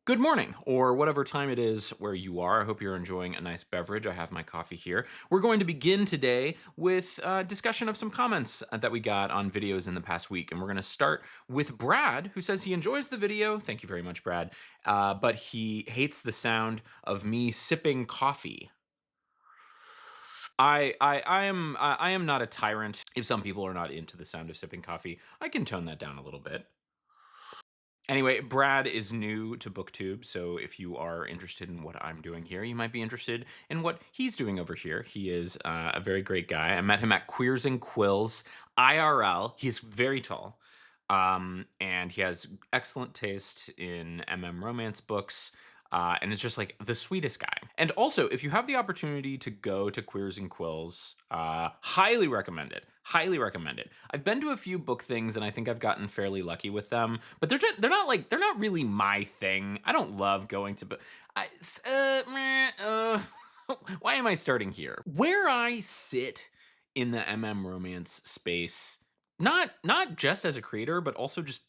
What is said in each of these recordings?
Good morning, or whatever time it is where you are. I hope you're enjoying a nice beverage. I have my coffee here. We're going to begin today with a discussion of some comments that we got on videos in the past week. And we're going to start with Brad, who says he enjoys the video. Thank you very much, Brad. But he hates the sound of me sipping coffee. I am not a tyrant. If some people are not into the sound of sipping coffee, I can tone that down a little bit. Anyway, Brad is new to BookTube, so if you are interested in what I'm doing here, you might be interested in what he's doing over here. He is a very great guy. I met him at Queers and Quills IRL. He's very tall, and he has excellent taste in romance books. And it's just like the sweetest guy. And also, if you have the opportunity to go to Queers and Quills, highly recommend it. Highly recommend it. I've been to a few book things, and I think I've gotten fairly lucky with them. But they're not really my thing. I don't love going to. Why am I starting here? Where I sit in the romance space, not just as a creator, but also just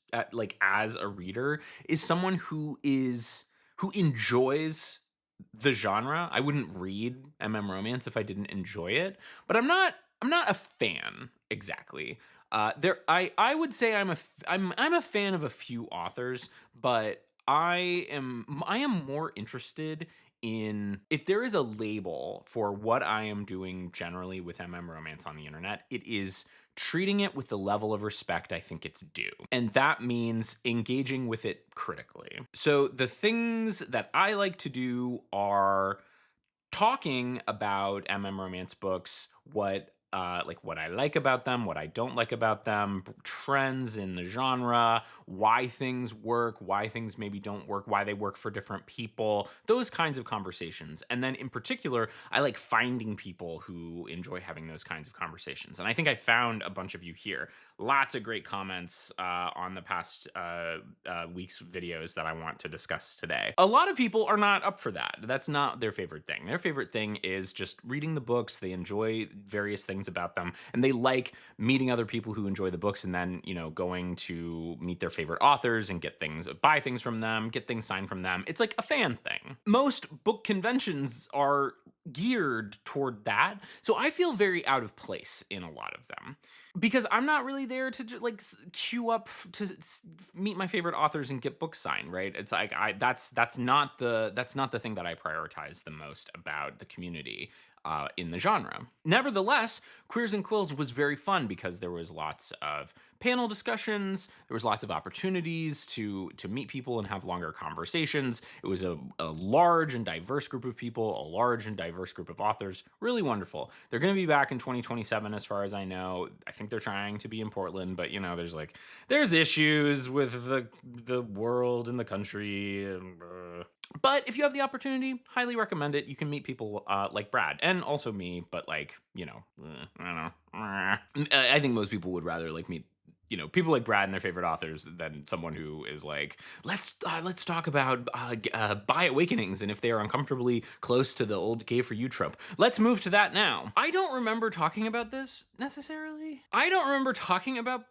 as a reader, is someone who enjoys the genre. I wouldn't read romance if I didn't enjoy it, but I'm not a fan exactly. I would say I'm a fan of a few authors, but I am more interested in, if there is a label for what I am doing generally with romance on the internet, it is treating it with the level of respect I think it's due. And that means engaging with it critically. So the things that I like to do are talking about romance books, what I like about them, what I don't like about them, trends in the genre, why things work, why things maybe don't work, why they work for different people, those kinds of conversations. And then in particular, I like finding people who enjoy having those kinds of conversations. And I think I found a bunch of you here. Lots of great comments on the past week's videos that I want to discuss today. A lot of people are not up for that. That's not their favorite thing. Their favorite thing is just reading the books. They enjoy various things about them, and they like meeting other people who enjoy the books, and then, going to meet their favorite authors and buy things from them, get things signed from them. It's like a fan thing. Most book conventions are geared toward that. So I feel very out of place in a lot of them, because I'm not really there to queue up to meet my favorite authors and get books signed, right? It's like that's not the thing that I prioritize the most about the community in the genre. Nevertheless, Queers and Quills was very fun because there was lots of panel discussions. There was lots of opportunities to meet people and have longer conversations. It was a large and diverse group of people, a large and diverse group of authors. Really wonderful. They're going to be back in 2027, as far as I know. I think they're trying to be in Portland, but there's issues with the world and the country. But if you have the opportunity, highly recommend it. You can meet people like Brad and also me, but I don't know. I think most people would rather meet people like Brad and their favorite authors than someone who is like, let's talk about Bi Awakenings and if they are uncomfortably close to the old gay for you trope. Let's move to that now. I don't remember talking about this necessarily. I don't remember talking about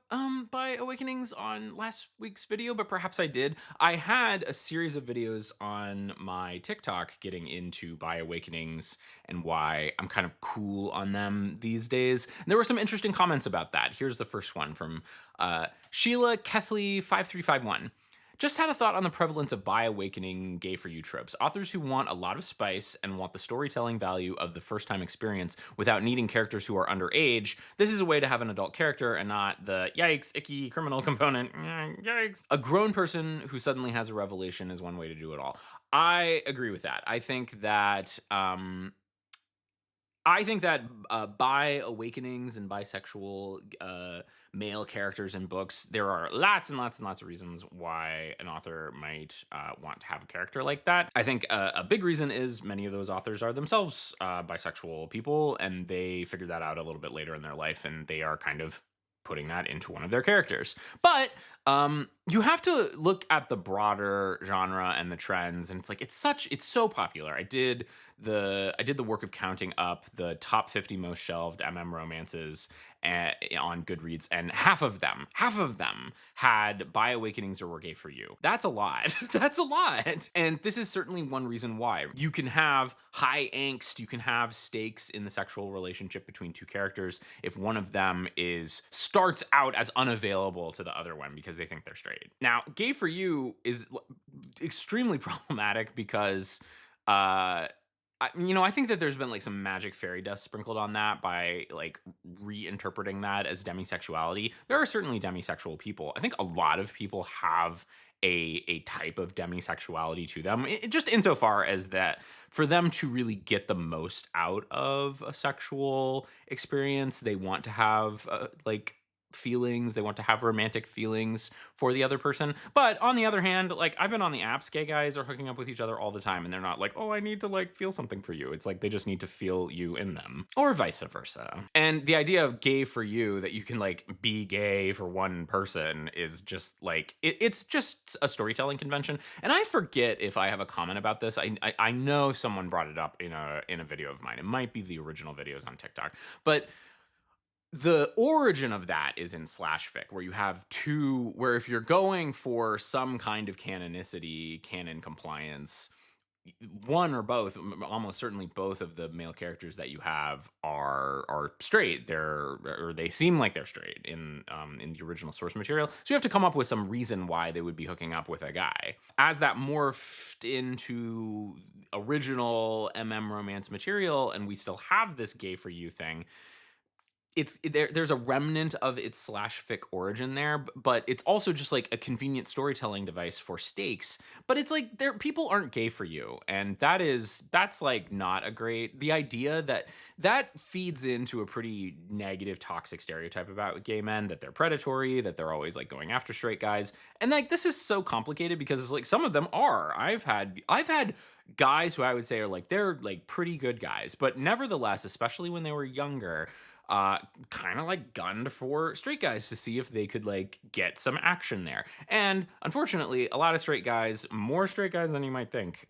Bi Awakenings on last week's video, but perhaps I did. I had a series of videos on my TikTok getting into Bi Awakenings and why I'm kind of cool on them these days. And there were some interesting comments about that. Here's the first one from Sheila Kethley 5351. Just had a thought on the prevalence of Bi Awakening gay for you tropes. Authors who want a lot of spice and want the storytelling value of the first time experience without needing characters who are underage. This is a way to have an adult character and not the yikes, icky criminal component. Yikes. A grown person who suddenly has a revelation is one way to do it all. I agree with that. I think that bi awakenings and bisexual male characters in books, there are lots and lots and lots of reasons why an author might want to have a character like that. I think a big reason is many of those authors are themselves bisexual people, and they figure that out a little bit later in their life, and they are kind of putting that into one of their characters. But you have to look at the broader genre and the trends, and it's so popular. I did the work of counting up the top 50 most shelved romances, on Goodreads, and half of them had bi awakenings or were gay for you. That's a lot. That's a lot. And this is certainly one reason why. You can have high angst, you can have stakes in the sexual relationship between two characters if one of them is starts out as unavailable to the other one because they think they're straight. Now, gay for you is extremely problematic because I think that there's been like some magic fairy dust sprinkled on that by like reinterpreting that as demisexuality. There are certainly demisexual people. I think a lot of people have a type of demisexuality to them, just insofar as that for them to really get the most out of a sexual experience, they want to have like feelings, they want to have romantic feelings for the other person. But on the other hand, like I've been on the apps, gay guys are hooking up with each other all the time and they're not like, "Oh, I need to like feel something for you." It's like they just need to feel you in them or vice versa. And the idea of gay for you, that you can like be gay for one person, is just like it's just a storytelling convention. And I forget if I have a comment about this. I know someone brought it up in a video of mine. It might be the original videos on TikTok. But the origin of that is in slash fic, where you have two, where if you're going for some kind of canonicity, canon compliance, one or both, almost certainly both of the male characters that you have are straight. Or they seem like they're straight in the original source material. So you have to come up with some reason why they would be hooking up with a guy. As that morphed into original romance material, and we still have this gay for you thing, there's a remnant of its slash fic origin there, but it's also just like a convenient storytelling device for stakes. But it's like people aren't gay for you, and that's like not a great, the idea that feeds into a pretty negative toxic stereotype about gay men, that they're predatory, that they're always like going after straight guys. And like this is so complicated because it's like some of them are. I've had guys who I would say are like, they're like pretty good guys, but nevertheless, especially when they were younger, kind of like gunned for straight guys to see if they could like get some action there. And unfortunately, a lot of straight guys, more straight guys than you might think,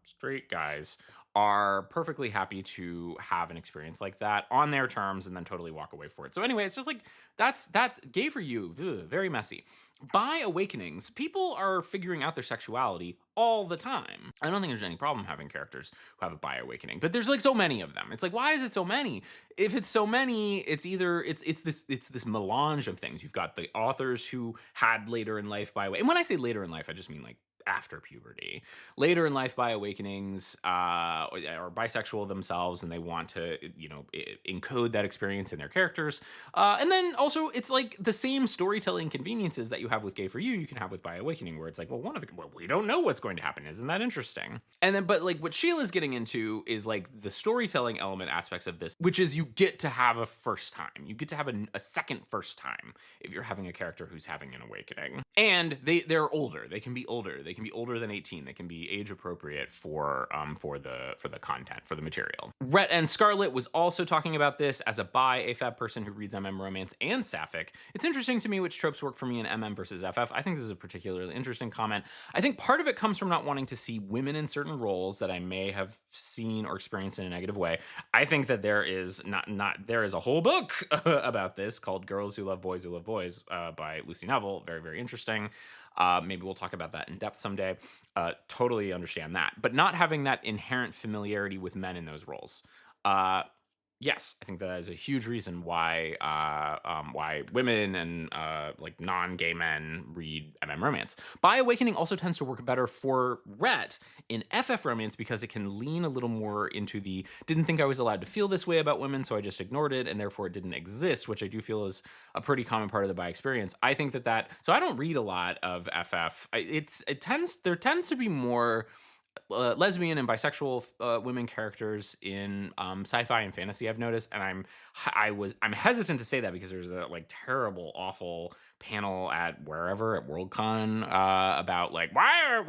straight guys are perfectly happy to have an experience like that on their terms and then totally walk away for it. So anyway, it's just like that's gay for you. Ugh, very messy. By awakenings, people are figuring out their sexuality all the time. I don't think there's any problem having characters who have a bi awakening, but there's like so many of them. It's like, why is it so many? If it's so many, it's either it's this melange of things. You've got the authors who had later in life bi, and when I say later in life, I just mean like after puberty, later in life bi awakenings, or bisexual themselves, and they want to encode that experience in their characters. And then also it's like the same storytelling conveniences that you have with gay for you can have with bi awakening, where it's like, well, we don't know what's going to happen, isn't that interesting? And then but like what Sheila's getting into is like the storytelling element aspects of this, which is you get to have a first time, you get to have a second first time if you're having a character who's having an awakening. And they're older, they can be older, they can be older than 18, they can be age appropriate for the content, for the material. Rhett and Scarlett was also talking about this as a bi AFAB person who reads romance and sapphic. It's interesting to me which tropes work for me in versus FF. I think this is a particularly interesting comment. I think part of it comes from not wanting to see women in certain roles that I may have seen or experienced in a negative way. I think that there is there is a whole book about this called Girls Who Love Boys by Lucy Neville. Very, very interesting. Maybe we'll talk about that in depth someday. Totally understand that. But not having that inherent familiarity with men in those roles. Yes, I think that is a huge reason why women and like non-gay men read romance. Bi awakening also tends to work better for Rhett in FF romance because it can lean a little more into the didn't think I was allowed to feel this way about women, so I just ignored it, and therefore it didn't exist, which I do feel is a pretty common part of the bi experience. I think that so I don't read a lot of FF. There tends to be more lesbian and bisexual women characters in sci-fi and fantasy, I've noticed. And I'm hesitant to say that because there's a like terrible awful panel at Worldcon about like why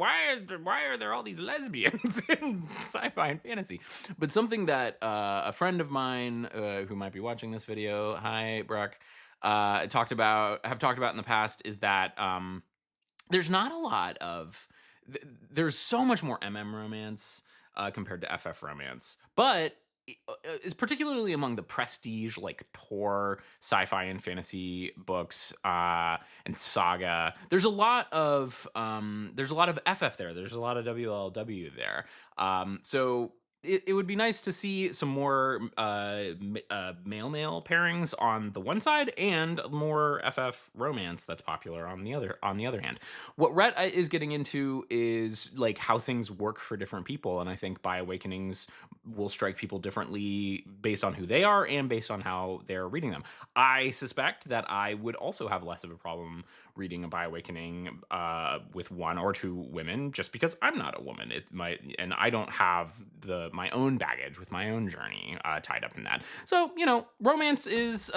are there all these lesbians in sci-fi and fantasy. But something that a friend of mine who might be watching this video, hi Brock, have talked about in the past is that there's not a lot of there's so much more romance compared to FF romance, but is particularly among the prestige like Tor sci-fi and fantasy books and saga. There's a lot of FF there. There's a lot of WLW there. So it would be nice to see some more male pairings on the one side and more FF romance that's popular on the other hand. What Rhett is getting into is like how things work for different people, and I think by Awakenings will strike people differently based on who they are and based on how they're reading them. I suspect that I would also have less of a problem reading a By Awakening with one or two women, just because I'm not a woman. It might, and I don't have my own baggage with my own journey tied up in that. So romance is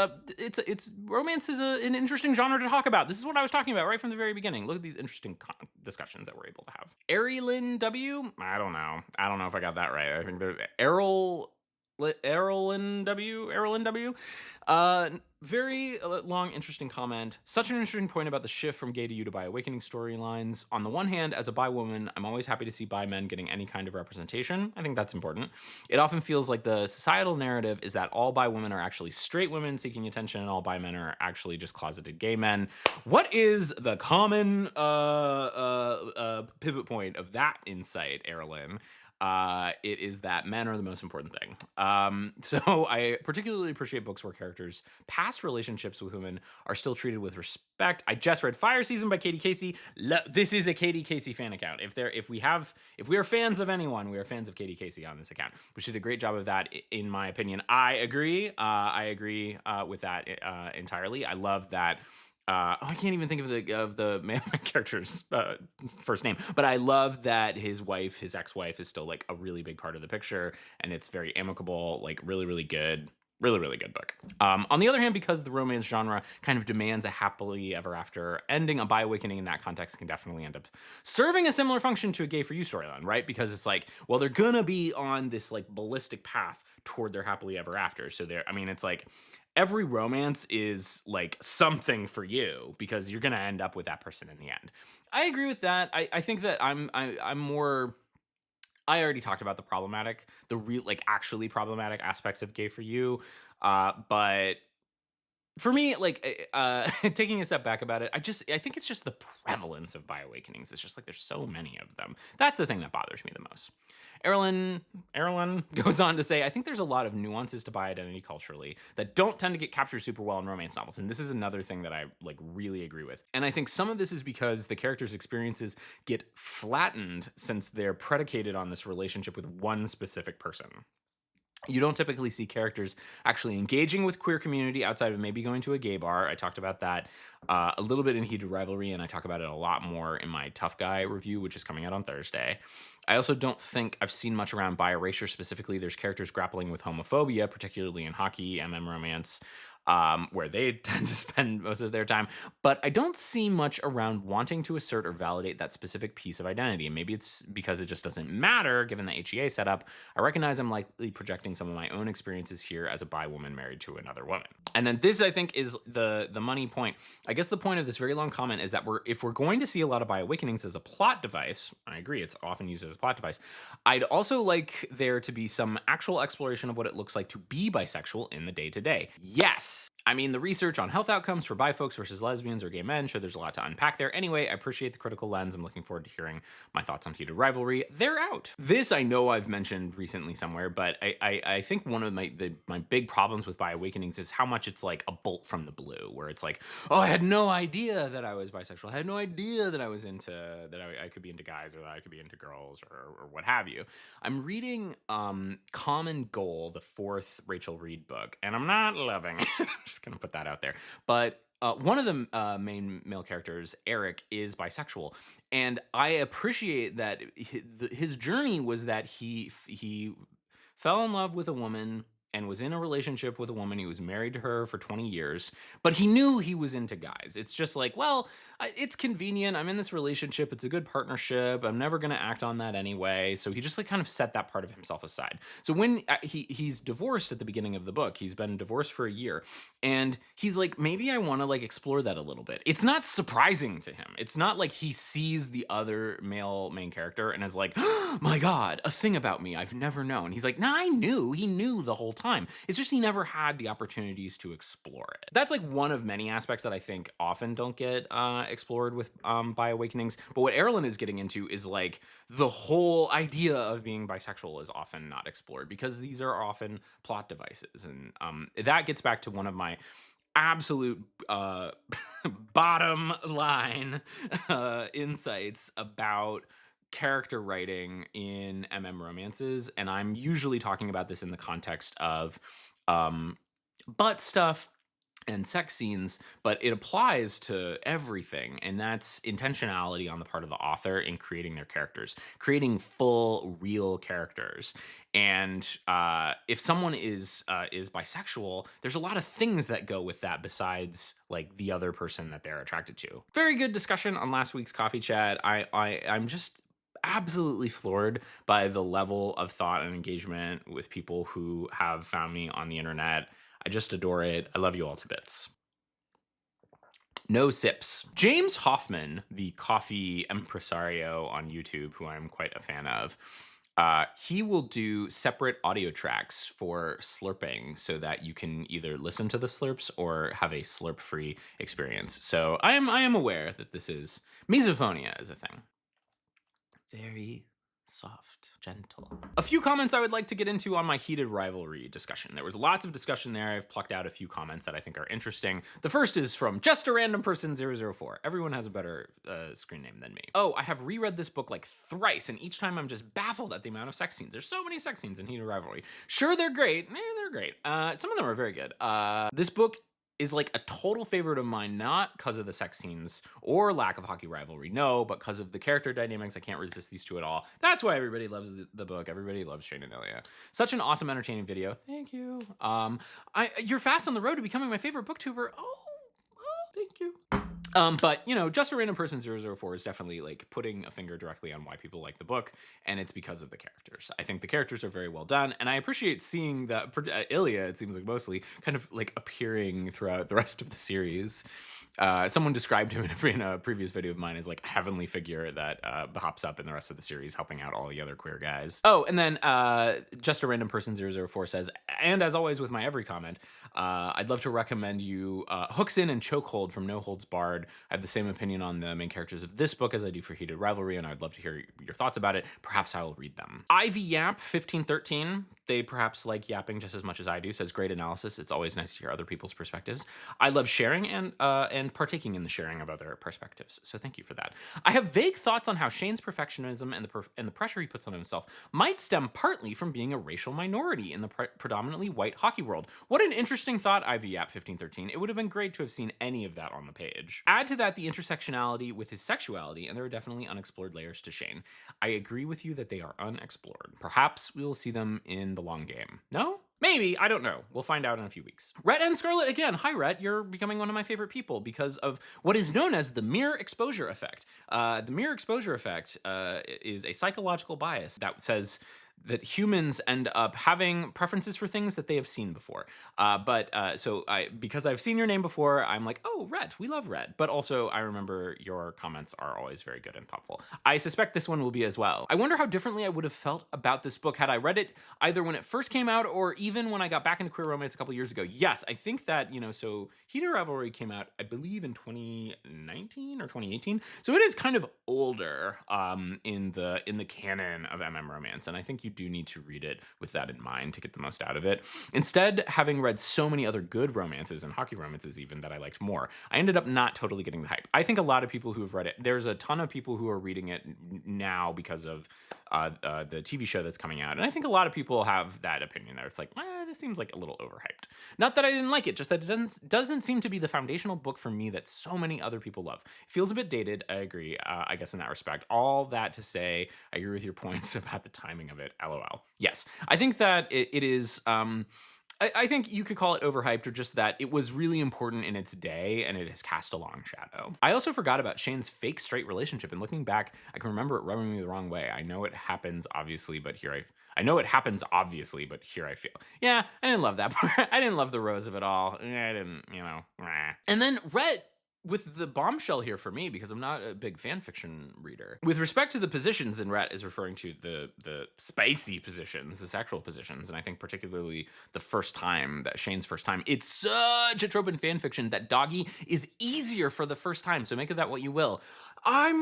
romance is an interesting genre to talk about. This is what I was talking about right from the very beginning. Look at these interesting discussions that we're able to have. Erilyn W. I don't know. I don't know if I got that right. I think there's Errolyn W. Very long, interesting comment. Such an interesting point about the shift from gay to you to bi awakening storylines. On the one hand, as a bi woman, I'm always happy to see bi men getting any kind of representation. I think that's important. It often feels like the societal narrative is that all bi women are actually straight women seeking attention, and all bi men are actually just closeted gay men. What is the common pivot point of that insight, Erilyn? It is that men are the most important thing. So I particularly appreciate books where characters' past relationships with women are still treated with respect. I just read Fire Season by Katie Casey. This is a Katie Casey fan account. If we are fans of anyone, we are fans of Katie Casey on this account, which did a great job of that, in my opinion. I agree. I agree with that entirely. I love that. I can't even think of the male character's first name, but I love that his ex-wife, is still like a really big part of the picture, and it's very amicable, like really, really good. Really, really good book. On the other hand, because the romance genre kind of demands a happily ever after ending, a bi awakening in that context can definitely end up serving a similar function to a Gay for You storyline, right? Because it's like, well, they're gonna be on this like ballistic path toward their happily ever after. So it's like every romance is like something for you because you're gonna end up with that person in the end. I agree with that. I think that I'm more. I already talked about the real, like, actually problematic aspects of Gay for You. But for me, like, taking a step back about it, I think it's just the prevalence of bi awakenings. It's just like there's so many of them. That's the thing that bothers me the most. Erilyn goes on to say, I think there's a lot of nuances to bi identity culturally that don't tend to get captured super well in romance novels. And this is another thing that I like really agree with. And I think some of this is because the characters' experiences get flattened since they're predicated on this relationship with one specific person. You don't typically see characters actually engaging with queer community outside of maybe going to a gay bar. I talked about that a little bit in Heated Rivalry, and I talk about it a lot more in my Tough Guy review, which is coming out on Thursday. I also don't think I've seen much around bi erasure specifically. There's characters grappling with homophobia, particularly in hockey, romance, where they tend to spend most of their time. But I don't see much around wanting to assert or validate that specific piece of identity. And maybe it's because it just doesn't matter given the HEA setup. I recognize I'm likely projecting some of my own experiences here as a bi woman married to another woman. And then this, I think, is the money point. I guess the point of this very long comment is that if we're going to see a lot of bi awakenings as a plot device, I agree, it's often used as a plot device, I'd also like there to be some actual exploration of what it looks like to be bisexual in the day-to-day. Yes, I mean, the research on health outcomes for bi folks versus lesbians or gay men show there's a lot to unpack there. Anyway, I appreciate the critical lens. I'm looking forward to hearing my thoughts on Heated Rivalry. They're out. This I know I've mentioned recently somewhere, but I think one of my big problems with Bi Awakenings is how much it's like a bolt from the blue, where it's like, oh, I had no idea that I was bisexual. I had no idea that I was I could be into guys or that I could be into girls or what have you. I'm reading Common Goal, the fourth Rachel Reed book, and I'm not loving it. I'm just gonna put that out there. But one of the main male characters, Eric, is bisexual, and I appreciate that his journey was that he fell in love with a woman and was in a relationship with a woman. He was married to her for 20 years, but he knew he was into guys. It's just like, well, it's convenient. I'm in this relationship. It's a good partnership. I'm never going to act on that anyway. So he just like kind of set that part of himself aside. So when he's divorced at the beginning of the book, he's been divorced for a year, and he's like, maybe I want to like explore that a little bit. It's not surprising to him. It's not like he sees the other male main character and is like, oh my God, a thing about me I've never known. He's like, nah, I knew. He knew the whole time. It's just he never had the opportunities to explore it. That's like one of many aspects that I think often don't get explored with Bi Awakenings. But what Erilyn is getting into is like the whole idea of being bisexual is often not explored because these are often plot devices. And that gets back to one of my absolute bottom line insights about character writing in romances. And I'm usually talking about this in the context of butt stuff and sex scenes, but it applies to everything. And that's intentionality on the part of the author in creating their characters, creating full, real characters. And if someone is bisexual, there's a lot of things that go with that besides like the other person that they're attracted to. Very good discussion on last week's coffee chat. I'm just absolutely floored by the level of thought and engagement with people who have found me on the internet. I just adore it. I love you all to bits. No sips. James Hoffman, the coffee impresario on YouTube, who I'm quite a fan of, he will do separate audio tracks for slurping so that you can either listen to the slurps or have a slurp-free experience. So I am aware that this is misophonia is a thing. Very soft, gentle. A few comments I would like to get into on my heated rivalry discussion. There was lots of discussion there. I've plucked out a few comments that I think are interesting. The first is from just a random person 004. Everyone has a better screen name than me. Oh, I have reread this book like thrice, and each time I'm just baffled at the amount of sex scenes. There's so many sex scenes in Heated Rivalry. Sure, they're great. They're great. Some of them are very good. This book is like a total favorite of mine, not because of the sex scenes or lack of hockey rivalry, no, but because of the character dynamics. I can't resist these two at all. That's why everybody loves the book. Everybody loves Shane and Ilya. Such an awesome, entertaining video. Thank you. You're fast on the road to becoming my favorite booktuber. Oh, thank you. But, you know, just a random person 004 is definitely like putting a finger directly on why people like the book, and it's because of the characters. I think the characters are very well done, and I appreciate seeing that Ilya, it seems like mostly, kind of like appearing throughout the rest of the series. Someone described him in a previous video of mine as like a heavenly figure that hops up in the rest of the series, helping out all the other queer guys. Oh, and then just a random person 004 says, and as always with my every comment, I'd love to recommend you Hooks In and Chokehold from No Holds Barred. I have the same opinion on the main characters of this book as I do for Heated Rivalry, and I'd love to hear your thoughts about it. Perhaps I will read them. Ivy Yap 1513, they perhaps like yapping just as much as I do, says great analysis. It's always nice to hear other people's perspectives. I love sharing and partaking in the sharing of other perspectives, so thank you for that. I have vague thoughts on how Shane's perfectionism and the pressure he puts on himself might stem partly from being a racial minority in the predominantly white hockey world. What an interesting thought, Ivy Yap 1513. It would have been great to have seen any of that on the page. Add to that the intersectionality with his sexuality, and there are definitely unexplored layers to Shane. I agree with you that they are unexplored. Perhaps we will see them in the long game. No? Maybe, I don't know. We'll find out in a few weeks. Rhett and Scarlett again. Hi, Rhett. You're becoming one of my favorite people because of what is known as the mirror exposure effect. The mirror exposure effect is a psychological bias that says that humans end up having preferences for things that they have seen before. So because I've seen your name before, I'm like, oh, Rhett, we love Rhett. But also I remember your comments are always very good and thoughtful. I suspect this one will be as well. I wonder how differently I would have felt about this book had I read it either when it first came out or even when I got back into queer romance a couple years ago. Yes, I think that, so Heated Rivalry came out, I believe in 2019 or 2018. So it is kind of older in the canon of romance. And I think you do need to read it with that in mind to get the most out of it. Instead, having read so many other good romances and hockey romances even that I liked more, I ended up not totally getting the hype. I think a lot of people who have read it, there's a ton of people who are reading it now because of the TV show that's coming out. And I think a lot of people have that opinion there. It's like, this seems like a little overhyped. Not that I didn't like it, just that it doesn't seem to be the foundational book for me that so many other people love. It feels a bit dated, I agree, I guess in that respect. All that to say, I agree with your points about the timing of it, LOL. Yes, I think that it is... I think you could call it overhyped or just that it was really important in its day and it has cast a long shadow. I also forgot about Shane's fake straight relationship, and looking back, I can remember it rubbing me the wrong way. I know it happens obviously, but I know it happens obviously, but here I feel. Yeah, I didn't love that part. I didn't love the rose of it all. I didn't, meh. And then Rhett with the bombshell here for me, because I'm not a big fan fiction reader. With respect to the positions, and Rhett is referring to the spicy positions, the sexual positions, and I think particularly the first time, that Shane's first time, it's such a trope in fan fiction that doggy is easier for the first time. So make of that what you will.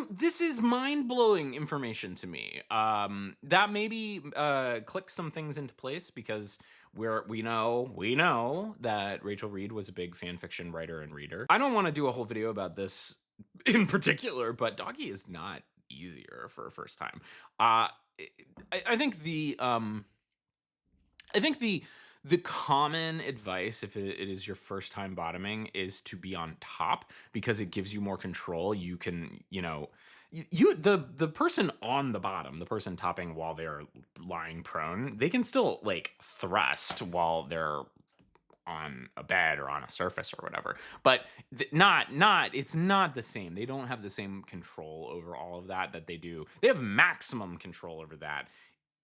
This is mind-blowing information to me. That maybe clicks some things into place because we know that Rachel Reed was a big fan fiction writer and reader. I don't want to do a whole video about this in particular, but doggy is not easier for a first time. Uh, I think the common advice, if it is your first time bottoming, is to be on top because it gives you more control. You can, the person on the bottom, the person topping while they're lying prone, they can still like thrust while they're on a bed or on a surface or whatever. But it's not the same. They don't have the same control over all of that they do. They have maximum control over that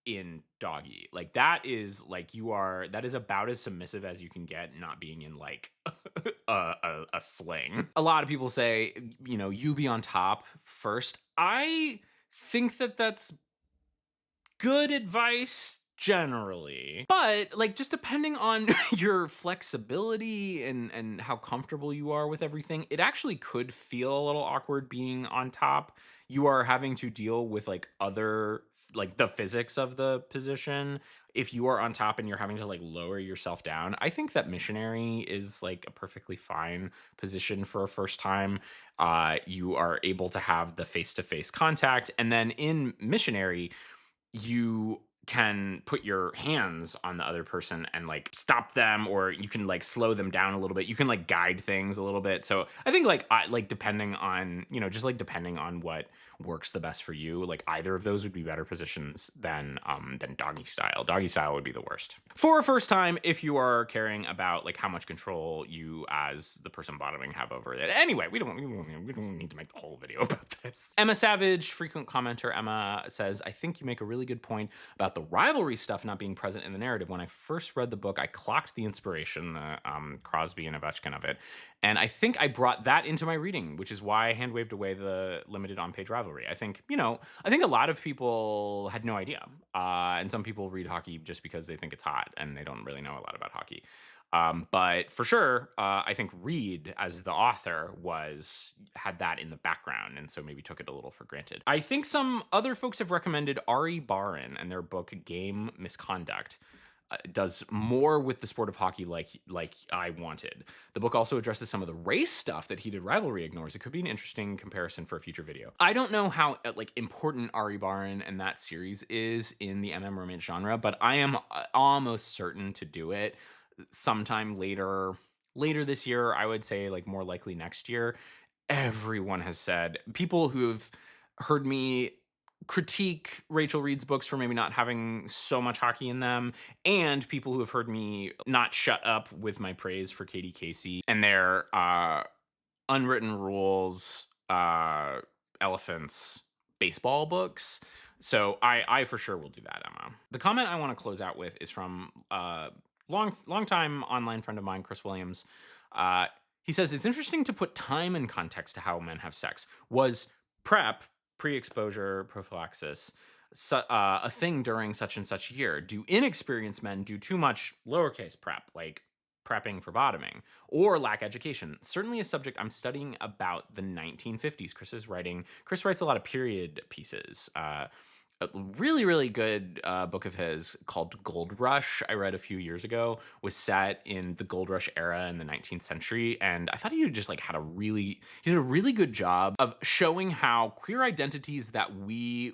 in doggy. Like that is about as submissive as you can get, not being in like a sling. A lot of people say, you be on top first. I think that's good advice generally, but like just depending on your flexibility and how comfortable you are with everything, it actually could feel a little awkward being on top. You are having to deal with like other, like the physics of the position. If you are on top and you're having to like lower yourself down, I think that missionary is like a perfectly fine position for a first time. You are able to have the face-to-face contact, and then in missionary you can put your hands on the other person and like stop them, or you can like slow them down a little bit. You can like guide things a little bit. So I think like depending on, just like depending on what works the best for you, like either of those would be better positions than doggy style. Doggy style would be the worst for a first time if you are caring about like how much control you as the person bottoming have over it. Anyway, we don't need to make the whole video about this. Emma Savage, frequent commenter Emma, says, I think you make a really good point about the rivalry stuff not being present in the narrative. When I first read the book, I clocked the inspiration, the Crosby and Ovechkin of it, and I think I brought that into my reading, which is why I hand waved away the limited on-page rivalry. I think a lot of people had no idea, and some people read hockey just because they think it's hot and they don't really know a lot about hockey. But for sure, I think Reed, as the author, had that in the background, and so maybe took it a little for granted. I think some other folks have recommended Ari Barin and their book Game Misconduct. Does more with the sport of hockey like I wanted. The book also addresses some of the race stuff that Heated Rivalry ignores. It could be an interesting comparison for a future video. I don't know how like important Ari Barin and that series is in the MM romance genre, but I am almost certain to do it sometime later this year. I would say like more likely next year. Everyone has said, people who've heard me critique Rachel Reed's books for maybe not having so much hockey in them, and people who have heard me not shut up with my praise for Katie Casey and their Unwritten Rules, Elephants baseball books. So I for sure will do that, Emma. The comment I want to close out with is from long time online friend of mine, Chris Williams. He says, it's interesting to put time in context to how men have sex. Was PrEP, pre-exposure prophylaxis, a thing during such and such year? Do inexperienced men do too much lowercase prep, like prepping for bottoming, or lack education? Certainly a subject I'm studying about the 1950s. Chris writes a lot of period pieces. A really, really good book of his called Gold Rush, I read a few years ago, was set in the Gold Rush era in the 19th century. And I thought he just like he did a really good job of showing how queer identities that we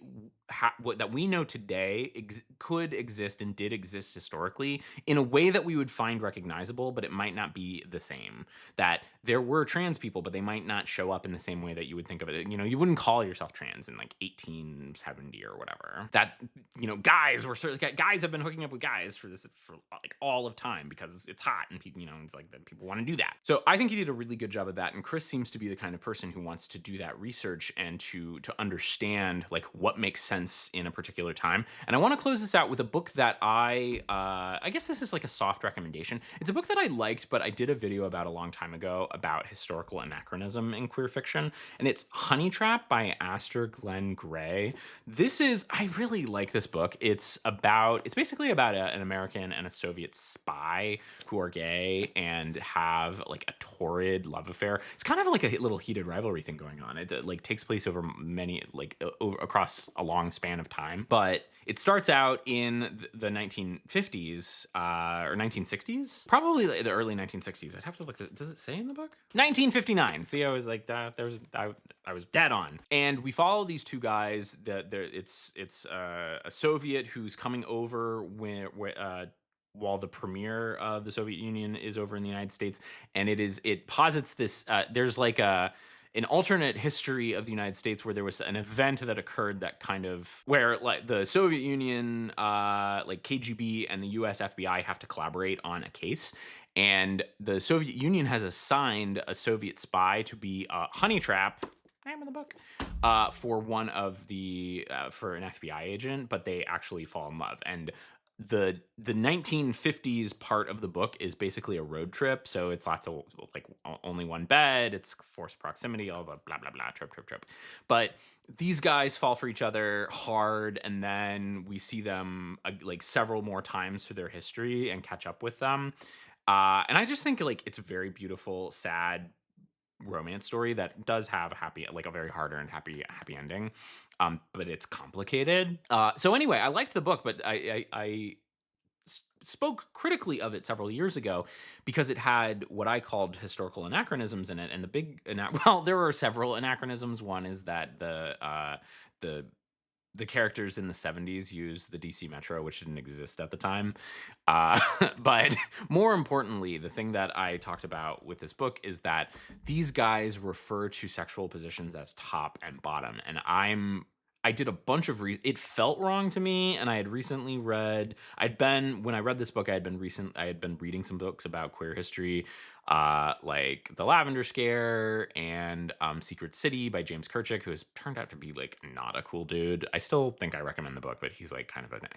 what that we know today could exist and did exist historically in a way that we would find recognizable, but it might not be the same. That there were trans people, but they might not show up in the same way that you would think of it. You know, you wouldn't call yourself trans in like 1870 or whatever. That, you know, guys have been hooking up with guys for like all of time because it's hot and people, you know, it's like that people want to do that. So I think he did a really good job of that. And Chris seems to be the kind of person who wants to do that research and to understand like what makes sense in a particular time. And I want to close this out with a book that I guess this is like a soft recommendation. It's a book that I liked, but I did a video about a long time ago about historical anachronism in queer fiction, and it's Honey Trap by Aster Glenn Gray. I really like this book. It's basically about an American and a Soviet spy who are gay and have like a torrid love affair. It's kind of like a little heated rivalry thing going on. It like takes place over across a long span of time, but it starts out in the 1950s or 1960s, probably the early 1960s. I'd have to look at. Does it say in the book? 1959. See, I was like that. I was dead on. And we follow these two guys. It's a Soviet who's coming over while the premiere of the Soviet Union is over in the United States, and it posits this. There's like an alternate history of the United States where there was an event that occurred that kind of where like the Soviet Union, like KGB and the US FBI have to collaborate on a case. And the Soviet Union has assigned a Soviet spy to be a honey trap, name of the book, for for an FBI agent, but they actually fall in love. And the 1950s part of the book is basically a road trip, so it's lots of like only one bed, it's forced proximity, all the blah blah blah, trip. But these guys fall for each other hard, and then we see them like several more times through their history and catch up with them. And I just think like it's a very beautiful, sad romance story that does have a very hard-earned happy ending, but it's complicated. So anyway, I liked the book, but I spoke critically of it several years ago because it had what I called historical anachronisms in it, and there were several anachronisms. One is that the characters in the 70s used the DC Metro, which didn't exist at the time. But more importantly, the thing that I talked about with this book is that these guys refer to sexual positions as top and bottom. And I did a bunch of it felt wrong to me, and I had recently read when I read this book, I had been reading some books about queer history, like The Lavender Scare and Secret City by James Kirchick, who has turned out to be like not a cool dude. I still think I recommend the book, but he's like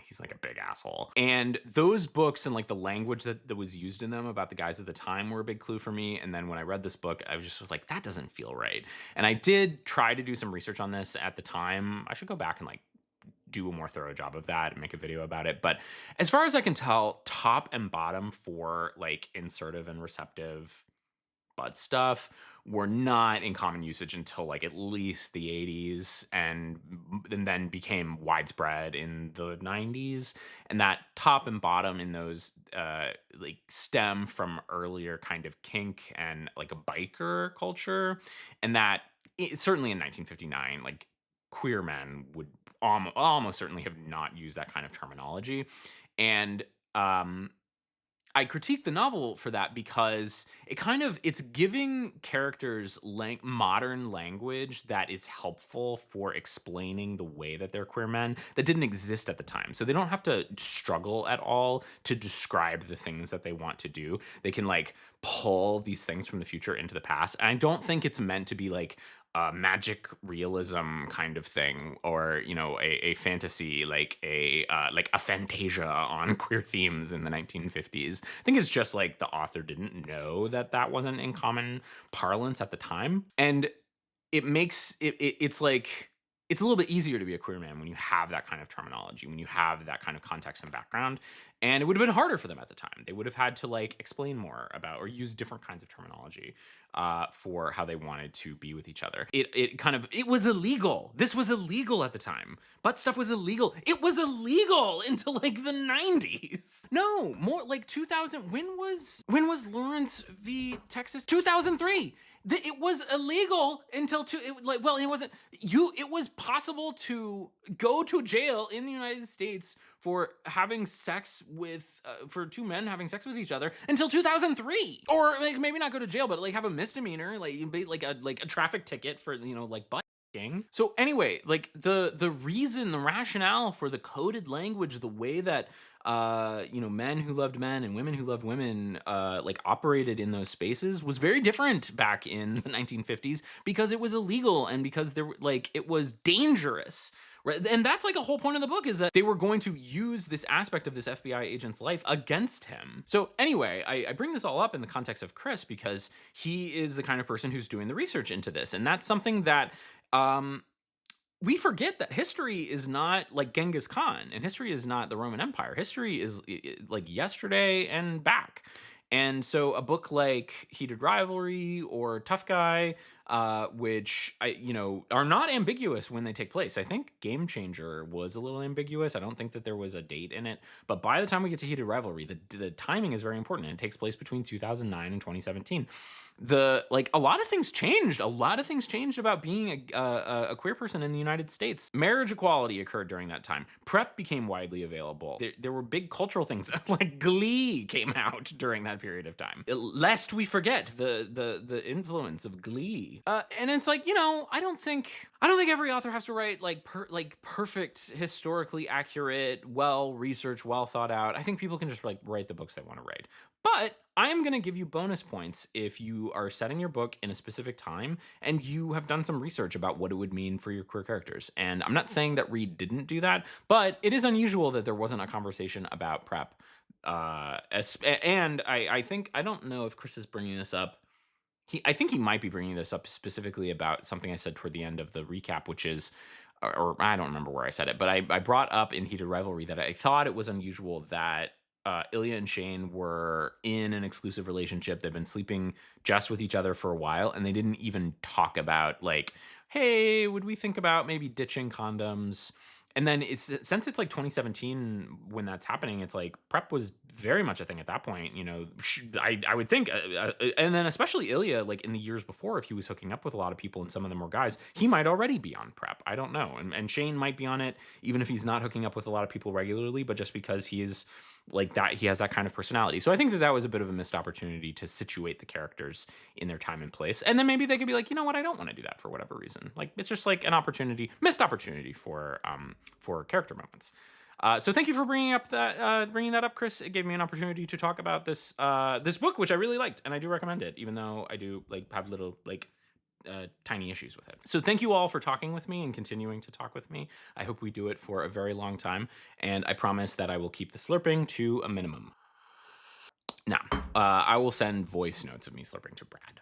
he's like a big asshole. And those books and like the language that was used in them about the guys at the time were a big clue for me. And then when I read this book, I was like, that doesn't feel right. And I did try to do some research on this at the time. I should go back and like do a more thorough job of that and make a video about it. But as far as I can tell, top and bottom for like insertive and receptive butt stuff were not in common usage until like at least the 80s, and then became widespread in the 90s. And that top and bottom in those like stem from earlier kind of kink and like a biker culture. And that certainly in 1959, like queer men would almost certainly have not used that kind of terminology. And I critique the novel for that because it's giving characters modern language that is helpful for explaining the way that they're queer men that didn't exist at the time. So they don't have to struggle at all to describe the things that they want to do. They can like pull these things from the future into the past. And I don't think it's meant to be like a magic realism kind of thing, or you know, a fantasy like a fantasia on queer themes in the 1950s. I think it's just like the author didn't know that wasn't in common parlance at the time, and it makes it's like it's a little bit easier to be a queer man when you have that kind of terminology, when you have that kind of context and background. And it would have been harder for them at the time. They would have had to like explain more about or use different kinds of terminology for how they wanted to be with each other. It was illegal. This was illegal at the time. Butt stuff was illegal. It was illegal until like the 90s. No, more like 2000. When was Lawrence v. Texas? 2003. It was illegal until it wasn't you. It was possible to go to jail in the United States for having sex with for two men having sex with each other until 2003, or like maybe not go to jail, but like have a misdemeanor, like you like a traffic ticket for like butt. So anyway, like the reason, the rationale for the coded language, the way that men who loved men and women who loved women like operated in those spaces was very different back in the 1950s because it was illegal and because it was dangerous. Right. And that's like a whole point of the book, is that they were going to use this aspect of this FBI agent's life against him. So anyway, I bring this all up in the context of Chris because he is the kind of person who's doing the research into this. And that's something that um, we forget, that history is not like Genghis Khan, and history is not the Roman Empire. History is like yesterday and back. And so a book like Heated Rivalry or Tough Guy, which are not ambiguous when they take place. I think Game Changer was a little ambiguous. I don't think that there was a date in it, but by the time we get to Heated Rivalry, the timing is very important, and it takes place between 2009 and 2017. A lot of things changed. A lot of things changed about being a queer person in the United States. Marriage equality occurred during that time. PrEP became widely available. There were big cultural things like Glee came out during that period of time. Lest we forget the influence of Glee. And it's like, I don't think every author has to write perfect, historically accurate, well researched, well thought out. I think people can just write the books they want to write. But I am going to give you bonus points if you are setting your book in a specific time and you have done some research about what it would mean for your queer characters. And I'm not saying that Reed didn't do that, but it is unusual that there wasn't a conversation about PrEP. And I think, I don't know if Chris is bringing this up. I think he might be bringing this up specifically about something I said toward the end of the recap, which is, or I don't remember where I said it, but I brought up in Heated Rivalry that I thought it was unusual that Ilya and Shane were in an exclusive relationship. They've been sleeping just with each other for a while, and they didn't even talk about like, hey, would we think about maybe ditching condoms? And then since it's like 2017 when that's happening, it's like PrEP was very much a thing at that point. I would think, and then especially Ilya, like in the years before, if he was hooking up with a lot of people and some of them were guys, he might already be on PrEP. I don't know, and Shane might be on it even if he's not hooking up with a lot of people regularly, but just because he is like that, he has that kind of personality. So I think that was a bit of a missed opportunity to situate the characters in their time and place, and then maybe they could be like, you know what, I don't want to do that for whatever reason. Like it's just like an missed opportunity for character moments. So thank you for bringing that up, Chris. It gave me an opportunity to talk about this book, which I really liked, and I do recommend it, even though I do have little tiny issues with it. So thank you all for talking with me and continuing to talk with me. I hope we do it for a very long time, and I promise that I will keep the slurping to a minimum. Now, I will send voice notes of me slurping to Brad.